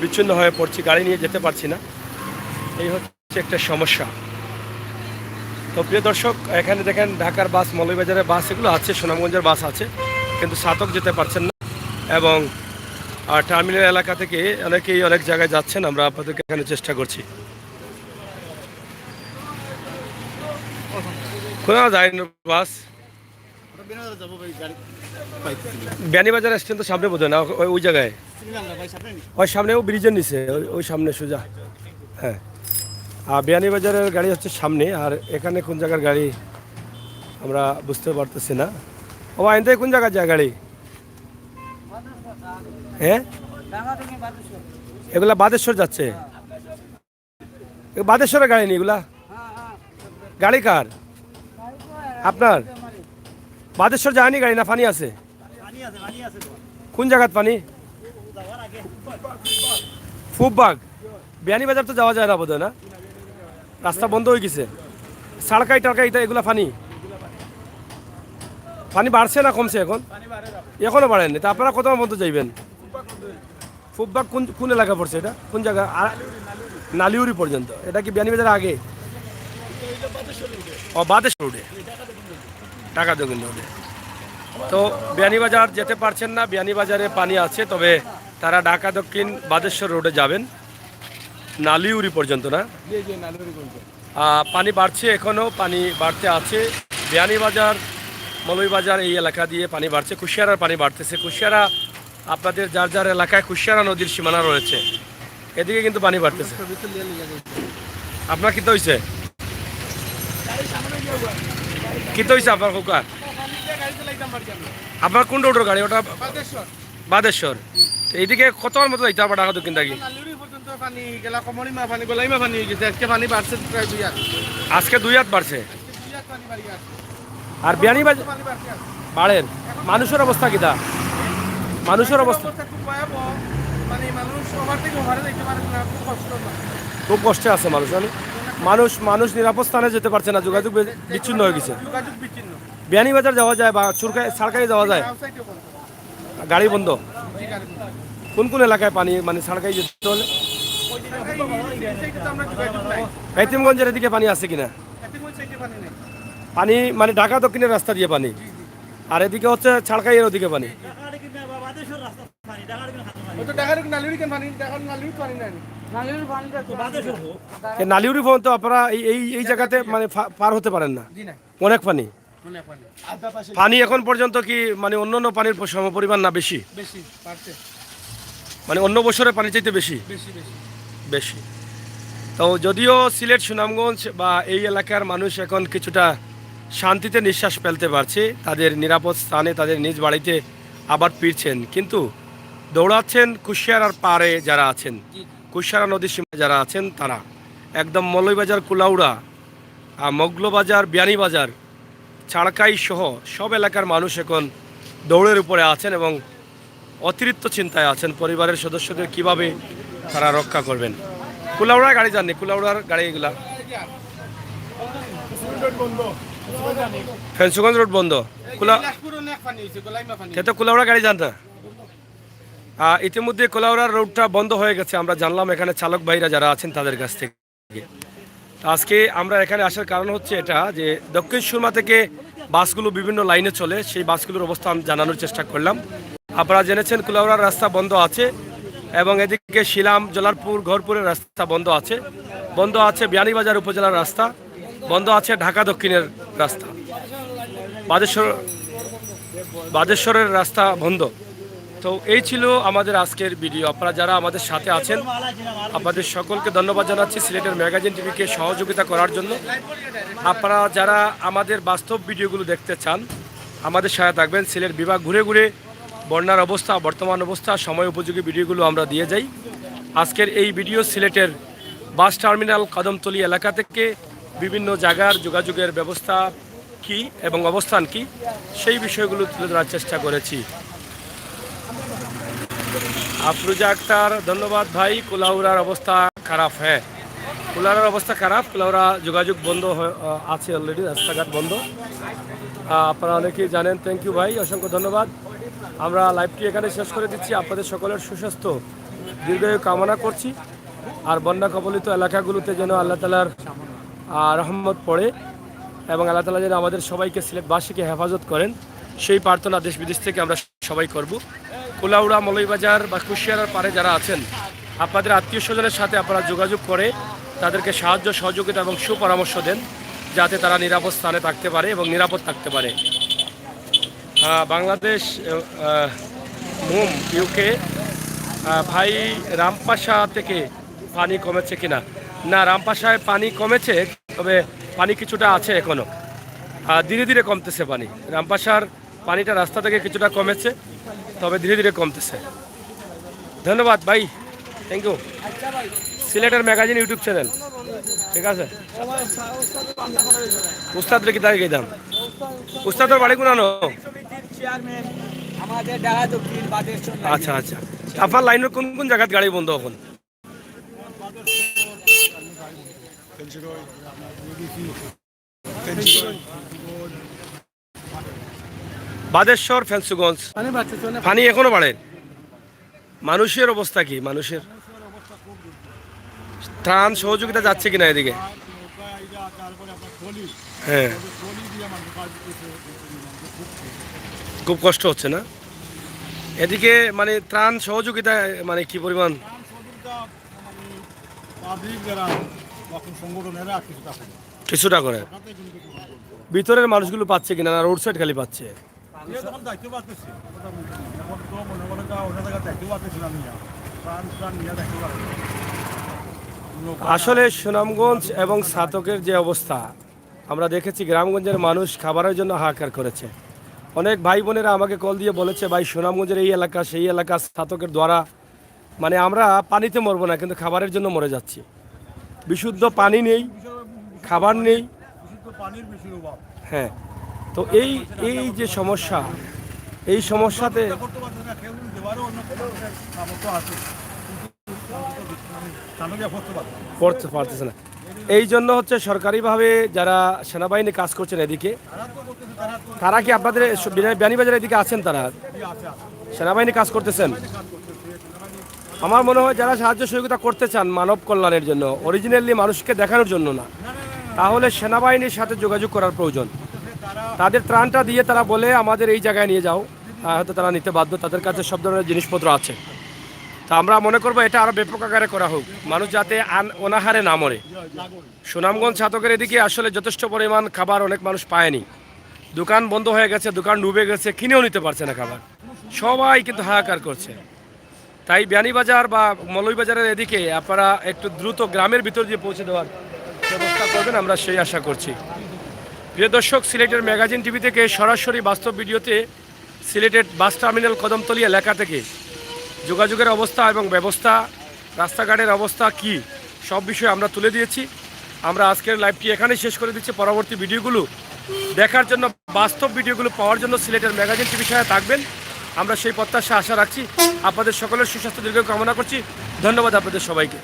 Speaker 1: বিচ্ছিন্ন হয়ে পড়ছি, গাড়ি নিয়ে যেতে পারছি না। এই হচ্ছে একটা সমস্যা। তো প্রিয় দর্শক, এখানে দেখেন ঢাকার বাস, মৌলভীবাজারের বাস এগুলো আছে, সুনামগঞ্জের বাস আছে, কিন্তু সাতক যেতে পারছেন না। এবং টার্মিনাল এলাকা থেকে অনেকেই অনেক জায়গায় যাচ্ছেন, আমরা আপনাদেরকে এখানে চেষ্টা করছি। কোথাও যায় না বাস? বিয়ানীবাজার স্ট্যান্ড তো সামনে বোধ হয় না, ওই জায়গায়, ওই সামনে, ও ব্রিজের নিচে, ওই সামনে সোজা। হ্যাঁ, আর বিয়ানীবাজারের গাড়ি হচ্ছে সামনে। আর এখানে কোন জায়গার গাড়ি আমরা বুঝতে পারতেছি না। ও আইন থেকে কোন জায়গার যায় গাড়ি? হ্যাঁ, এগুলা বাদেশ্বর যাচ্ছে। বাদেশ্বরের গাড়ি নেই এগুলা? গাড়ি কার? আপনার? বাদেশ্বর যায়নি গাড়ি, না পানি আছে? কোন জায়গার পানি? ফুববাগ। বিয়ানীবাজার তো যাওয়া যায় না বোধ হয়, না? রাস্তা বন্ধ হয়ে গেছে। সাড়কাই টাড়কাই এগুলা পানি বাড়ছে না কমছে? এখনো বাড়েনি। তা আপনারা কত মতো যাইবেন? ফুববাগ কোন এলাকা পড়ছে এটা? কোন জায়গা? নালিউরি পর্যন্ত? এটা কি বিয়ানীবাজার আগে? ও, বাদেশ্বর রোডে, টাকা দোকান রোডে। তো বিয়ানীবাজার যেতে পারছেন না, বিয়ানীবাজারে পানি আছে, তবে তারা ঢাকা দক্ষিণ বাদেশ্বর রোডে যাবেন, নালিউরি পর্যন্ত, না? পানি বাড়ছে, এখনও পানি বাড়তে আছে। বিয়ানীবাজার, মৌলভীবাজার এই এলাকা দিয়ে পানি বাড়ছে। কুশিয়ারার পানি বাড়তেছে। কুশিয়ারা, আপনাদের যার যার এলাকায় কুশিয়ারা নদীর সীমানা রয়েছে, এদিকে কিন্তু পানি বাড়তেছে। আপনার কি হয়েছে? কি হয়েছে আপনার খোকা? আপনার কোন রোডের গাড়ি ওটা? বাদেশ্বর। এইদিকে কত মতো যাইতে হবে ঢাকা দক্ষিণ থেকে? আজকে 2 হাত বাড়ছে। আর বিয়ানীবাজার বাড়ের মানুষের অবস্থা কিটা? মানুষের অবস্থা খুব কষ্টে আছে মানুষ নিরাপদ স্থানে যেতে পারছে না, যোগাযোগ বিচ্ছিন্ন হয়ে গেছে। বিয়ানীবাজার যাওয়া যায় বা সরকারি যাওয়া যায়, গাড়ি বন্ধ। কোন কোন এলাকায় পানি, মানে সরকারি যেতে হলে? এতিমগঞ্জের এদিকে পানি আছে কিনা? পানি মানে ঢাকা দক্ষিণের রাস্তা দিয়ে পানি, আর এদিকে হচ্ছে ছাড়কাইয়ের ওদিকে পানি। নালিউরি পর্যন্ত আপনারা এই এই জায়গাতে মানে পার হতে পারেন না, অনেক পানি। পানি এখন পর্যন্ত কি মানে অন্য পানির সমপরিমাণ না বেশি? মানে অন্য বছরের পানি চাইতে বেশি বেশি। তো যদিও সিলেট, সুনামগঞ্জ বা এই এলাকার মানুষ এখন কিছুটা শান্তিতে নিঃশ্বাস ফেলতে পারছে, তাদের নিরাপদ স্থানে তাদের নিজ বাড়িতে আবার ফিরছেন, কিন্তু দৌড়াচ্ছেন কুশিয়ারার পাড়ে যারা আছেন, কুশিয়ারা নদীর সীমায় যারা আছেন, তারা একদম মৌলভীবাজার, কুলাউড়া, মগলবাজার, বিয়ানীবাজার, ছাড়কাই সহ সব এলাকার মানুষ এখন দৌড়ের উপরে আছেন এবং অতিরিক্ত চিন্তায় আছেন পরিবারের সদস্যদের কিভাবে তারা রক্ষা করবেন। কুলাউড়ার গাড়ি যাননি, কুলাউড়ার গাড়ি এগুলা ফেন্সুগঞ্জ রোড বন্ধ, কুলাউড়া গাড়ি যান না। ইতিমধ্যে কুলাউড়ার রোডটা বন্ধ হয়ে গেছে, আমরা জানলাম এখানে চালক ভাইরা যারা আছেন তাদের কাছ থেকে। আজকে আমরা এখানে আসার কারণ হচ্ছে এটা যে দক্ষিণ সুরমা থেকে বাসগুলো বিভিন্ন লাইনে চলে, সেই বাসগুলোর অবস্থান জানানোর চেষ্টা করলাম। আপনারা জেনেছেন কুলাউড়ার রাস্তা বন্ধ আছে এবং এদিকে শিলাম, জলারপুর, ঘরপুরের রাস্তা বন্ধ আছে বিয়ানীবাজার উপজেলার রাস্তা বন্ধ আছে, ঢাকা দক্ষিণের রাস্তা, বাদেশ্বরের রাস্তা বন্ধ। তো এই ছিল আমাদের আজকের ভিডিও। আপনারা যারা আমাদের সাথে আছেন আপনাদের সকলকে ধন্যবাদ জানাচ্ছি সিলেটের ম্যাগাজিন টিভিকে সহযোগিতা করার জন্য। আপনারা যারা আমাদের বাস্তব ভিডিওগুলো দেখতে চান আমাদের সাথে থাকবেন। সিলেট বিভাগ ঘুরে ঘুরে বন্যার অবস্থা, বর্তমান অবস্থা, সময় উপযোগী ভিডিওগুলো আমরা দিয়ে যাই। আজকের এই ভিডিও সিলেটের বাস টার্মিনাল, কদমতলী এলাকা থেকে বিভিন্ন জায়গার যোগাযোগের ব্যবস্থা কি এবং অবস্থান কি সেই বিষয়গুলো তুলে ধরার চেষ্টা করেছি। আফরুজা আক্তার, ধন্যবাদ ভাই। কুলাউড়ার অবস্থা খারাপ, হ্যাঁ কুলাউড়ার অবস্থা খারাপ, কুলাউড়া যোগাযোগ বন্ধ আছে অলরেডি, রাস্তাঘাট বন্ধ, আপনারা অনেকেই জানেন। থ্যাংক ইউ ভাই, অসংখ্য ধন্যবাদ। আমরা লাইভটি এখানে শেষ করে দিচ্ছি। আপনাদের সকলের সুস্বাস্থ্য দীর্ঘায়ু কামনা করছি, আর বন্যা কবলিত এলাকাগুলোতে যেন আল্লাহ তাআলার রহমত পড়ে এবং আল্লাহ তাআলা যেন আমাদের সবাইকে, সিলেটবাসীকে হেফাজত করেন সেই প্রার্থনা দেশ বিদেশ থেকে আমরা সবাই করব। কুলাউড়া, মৌলভীবাজার বা কুশিয়ারার পাড়ে যারা আছেন আপনাদের আত্মীয় স্বজনের সাথে আপনারা যোগাযোগ করে তাদেরকে সাহায্য সহযোগিতা এবং সুপরামর্শ দেন যাতে তারা নিরাপদ স্থানে থাকতে পারে এবং নিরাপদ থাকতে পারে। বাংলাদেশ মুম ইউকে ভাই, রামপাশা থেকে পানি কমেছে কিনা? না, রামপাশায় পানি কমেছে, তবে পানি কিছুটা আছে এখনও, ধীরে ধীরে কমতেছে পানি। রামপাশার পানিটা রাস্তা থেকে কিছুটা কমেছে, তবে ধীরে ধীরে কমতেছে। ধন্যবাদ ভাই, থ্যাংক ইউ। সিলেটের ম্যাগাজিন ইউটিউব চ্যানেল, ঠিক আছে। উস্তাদ রেখে দাঁড়িয়ে দাম, উস্তাদের বাড়ি কোন? আচ্ছা আচ্ছা, আপনার লাইনের কোন কোন জায়গায় গাড়ি বন্ধ এখন? বাদেশ্বর, ফেন্সুগঞ্জ পানি এখনো বাড়ে। মানুষের অবস্থা কি? মানুষের ত্রাণ সহযোগিতা যাচ্ছে কিনা এদিকে? হ্যাঁ, খুব কষ্ট হচ্ছে না এদিকে? মানে ত্রাণ সহযোগিতা মানে কি পরিমাণ? কিছুটা করে ভিতরের মানুষগুলো পাচ্ছে কিনা, না রোড সাইড খালি পাচ্ছে? আসলে সুনামগঞ্জ এবং ছাতকের যে অবস্থা আমরা দেখেছি, গ্রামগঞ্জের মানুষ খাবারের জন্য হাহাকার করেছে। অনেক ভাই বোনেরা আমাকে কল দিয়ে বলেছে, ভাই সুনামগঞ্জের এই এলাকা সেই এলাকা ছাতকের দ্বারা মানে আমরা পানিতে মরবো না, কিন্তু খাবারের জন্য মরে যাচ্ছি। বিশুদ্ধ পানি নেই, খাবার নেই। হ্যাঁ, তো এই এই যে সমস্যা, এই সমস্যাতে পড়তে পারতেছে না। এই জন্য হচ্ছে সরকারিভাবে যারা সেনাবাহিনী কাজ করছেন এদিকে, তারা কি আপনাদের বিয়ানীবাজারের এদিকে আছেন? তারা সেনাবাহিনী কাজ করতেছেন? আমার মনে হয় যারা সাহায্য সহযোগিতা করতে চান মানব কল্যাণের জন্য, অরিজিনালি মানুষকে দেখানোর জন্য না, তাহলে সেনাবাহিনীর সাথে যোগাযোগ করার প্রয়োজন। তাদের ত্রাণটা দিয়ে তারা বলে আমাদের এই জায়গায় নিয়ে যাও, হয়তো তারা নিতে বাধ্য, তাদের কাছে সব ধরনের জিনিসপত্র আছে। তা আমরা মনে করবো এটা আরও ব্যাপক আকারে করা হোক, মানুষ যাতে অনাহারে না মরে। সুনামগঞ্জ ছাতকের এদিকে আসলে যথেষ্ট পরিমাণ খাবার অনেক মানুষ পায়নি, দোকান বন্ধ হয়ে গেছে, দোকান ডুবে গেছে, কিনেও নিতে পারছে না খাবার, সবাই কিন্তু হাহাকার করছে। তাই বিয়ানীবাজার বা মৌলভীবাজারের এদিকে আপনারা একটু দ্রুত গ্রামের ভিতর দিয়ে পৌঁছে দেওয়ার ব্যবস্থা করবেন, আমরা সেই আশা করছি। প্রিয় দর্শক, সিলেটের ম্যাগাজিন টিভি থেকে সরাসরি বাস্তব ভিডিওতে সিলেটের বাস টার্মিনাল কদমতলী এলাকা থেকে যোগাযোগের অবস্থা এবং ব্যবস্থা, রাস্তাঘাটের অবস্থা কি, সব বিষয়ে আমরা তুলে দিয়েছি। আমরা আজকের লাইভটি এখানেই শেষ করে দিচ্ছি। পরবর্তী ভিডিওগুলো দেখার জন্য, বাস্তব ভিডিওগুলো পাওয়ার জন্য সিলেটের ম্যাগাজিন টিভির সাথে থাকবেন, আমরা সেই প্রত্যাশা আশা রাখছি। আপনাদের সকলের সুস্বাস্থ্য দীর্ঘ কামনা করছি। ধন্যবাদ আপনাদের সবাইকে।